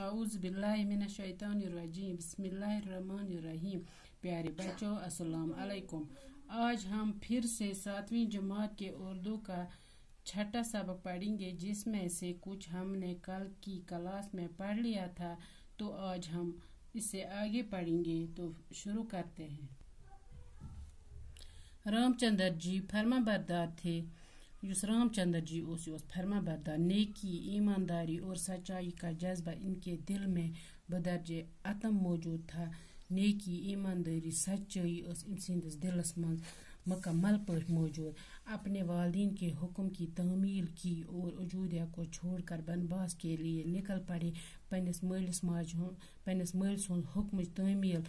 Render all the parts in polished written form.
اعوذ باللہ من الشیطان الرجیم بسم اللہ الرحمن الرحیم. پیارے بچوں السلام علیکم. آج ہم پھر سے 7ویں جماعت کے اردو کا چھٹا سبق پڑھیں گے، جس میں سے کچھ ہم نے کل کی کلاس میں پڑھ لیا تھا، تو آج ہم اس سے آگے پڑھیں گے. تو شروع کرتے ہیں. رام چندر جی فرما بردار تھے. یس رام چندر جی فرما بردار. نیکی، ایمانداری اور سچائی کا جذبہ ان کے دل میں بدرجہ اتم موجود تھا. نیکی، ایمانداری، سچائی ام سندس دلس من مکمل پٲٹھۍ موجود. اپنے والدین کے حکم کی تعمیل کی اور اجودھیا کو چھوڑ کر بنواس کے لیے نکل پڑے. پنس مالس سند حکمچ تعمیل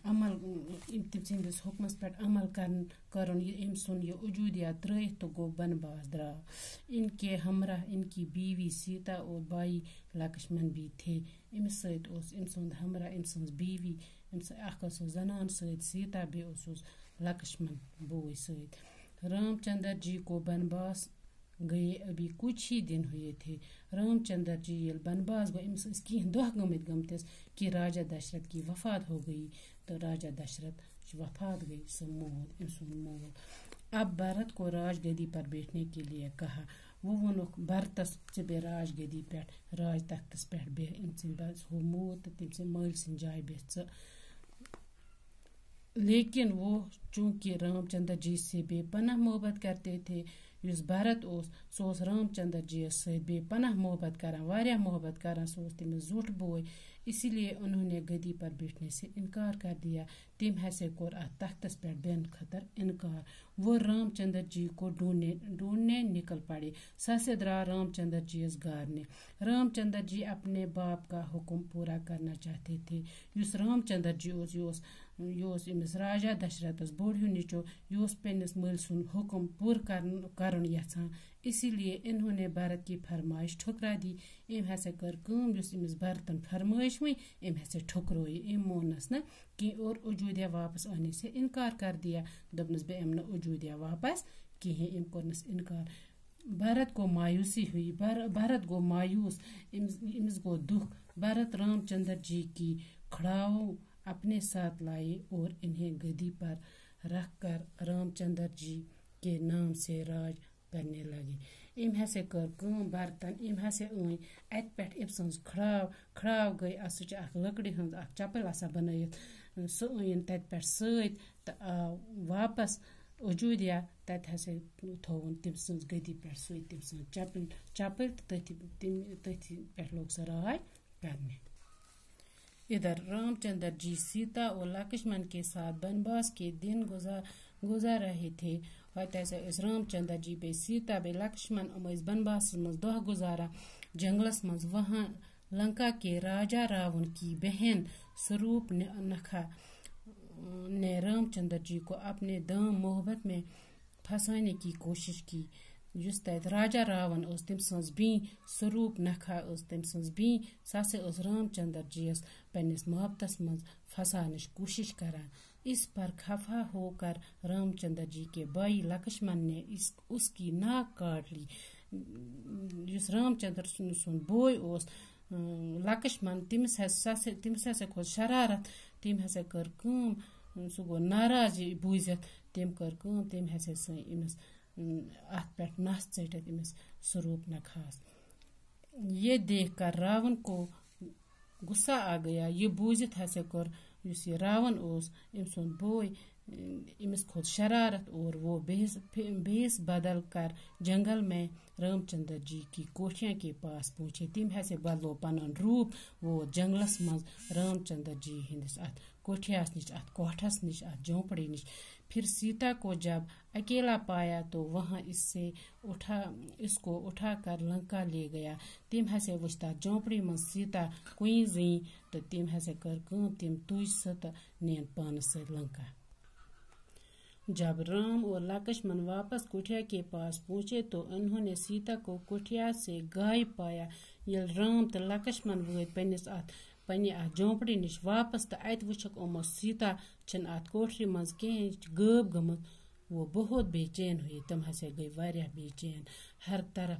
عمل تم سندس حکمس پہ عمل کرن ام سن یہ اجودھیا ترائت تو گو بنواس درا. ان کے ہمراہ ان کی بیوی سیتا اور بائی لکشمن بھی تھے. امس ست ام سند ہمراہ ام سن بیوی اخ زنان ست سیتا بیس لکشمن بوئے ست. رام چندر جی کو بنواس گئے ابھی کچھ ہی دن ہوئے تھے. رام چندر جی یل بنواس گو امس کھین دہ گمتس کہ راجا دشرت کی وفات ہو گئی. تو راجا دشرت وفات گئی سو مول ام سن مول. اب بھرت کو راج گدی پر بیٹھنے کے لیے کہا. وہ ونک بھرتس ژے راج گدی پہ راج تختس پہ بہ ام سند ہو موت تو تم سند مل سند جائے بہ. لیکن وہ چونکہ رام چندر جی سے بے پناہ محبت کرتے تھے. یس بھرت سو رام چندر جی ست بے پناہ محبت کران، واریاہ محبت کران. سو تمس زوٹ بوے، اسی لیے انہوں نے گدی پر بیٹھنے سے انکار کر دیا. تم ہسے کور ات تختس پہ بہن خطر انکار. وہ رام چندر جی کو ڈھونڈنے نکل پڑے. سسے درا رام چندر جی گارنے. رام چندر جی اپنے باپ کا حکم پورا کرنا چاہتے تھے. یس رام چندر جی یہ امس راجا دشرتس بوڑ ہیو نیچو یہ پنس مل سن حکم پور کرن یژھان. اسی لیے انہوں نے بھرت کی فرمائش ٹھکرا دی. ام ہسا کر کام یس امس بھرتن فرمائش ہوئی ام ہسا ٹھکروئی. ام مونس نا کہ اور اجودھیا واپس آنے سے انکار کر دیا. دپنس بہ ام اجودھیا واپس کہیں. ام کورنس انکار. بھرت کو مایوسی ہوئی. بھرت گو مایوس. امس گو دکھ. بھرت رام چندر جی کی کھڑاؤ اپنے ساتھ لائے اور انہیں گدی پر رکھ کر رام چندر جی کے نام سے راج کرنے لگے. ام ہسا کر کام بھرتن. ام ہسا این ات پہ ام سن کھڑاو گئی. سہ اخ لکڑی ہز اخ چپل آسان بنائت. سہ این تت پہ ست تو آو واپس اجودھیا. تت ہسا تھون تم سن گدی پہ سو تم سن چپل تھی پہ لوگ سہ راج کرنے. ادھر رام چندر جی سیتا اور لکشمن کے ساتھ بنواس کے دن گزار رہے تھے. رام چندر جی بے سیتا بے لکشمن بنواس مز دہ گزارا جنگلس مز. وہاں لنکا کے راجا راون کی بہن سروپ نکھا نے رام چندر جی کو اپنے دام محبت میں پھنسانے کی کوشش کی. یس تت راجا راون تم سن بین سروپ نکھا تم سن بین سہ رام چندر جی پنس محبتس مز پھنسانچ کوشش کران. اس پر خفا ہو کر رام چندر جی کے بھائی لکشمن نے اس کی ناک کاٹ لی. یس رام چندر سن بوئے لکشمن تمس ہسا کھوت شرارت. تم ہسا کر کام. سہ گو ناراض بوزت. تم کر کام. تم ہسا سن امس ات پہ نس ژٹت امس سروپ نکھاس. یہ دیکھ کر راون کو غصہ آ گیا. یہ بوزت ہسا کر یس یہ راون ام سن بوئے امس کھوت شرارت اور وہ بیس بدل کر جنگل میں رام چندر جی کی کوٹھیاں کے پاس پہنچے. تم ہسا بدلو پنن روپ. وہ جنگلس مز رام چندر جی ہندس ات کوٹھیاس نش ات کوٹھس نش ات جھونپڑی نش. پھر سیتا کو جب اکیلا پایا تو وہاں اس کو اٹھا کر لنکا لے گیا. تم ہسا وچ تات جھونپڑی من سیتا کوئی زین تو تم ہسا کر کام. تم تج سہ تو نین پان ست لنکا. جب رام اور لکشمن واپس کٹھیا کے پاس پہنچے تو انہوں نے سیتا کو کٹھیا سے غائب پایا. یل رام تو لکشمن وٲتۍ پنہ ات جھونپڑی نش واپس تو ات وچھک یمو سیتا چھن ات کوٹری مز کہیں غٲب گمت. وہ بہت بے چین ہوئی. تم ہسا گئی واریاہ بے چین. ہر طرف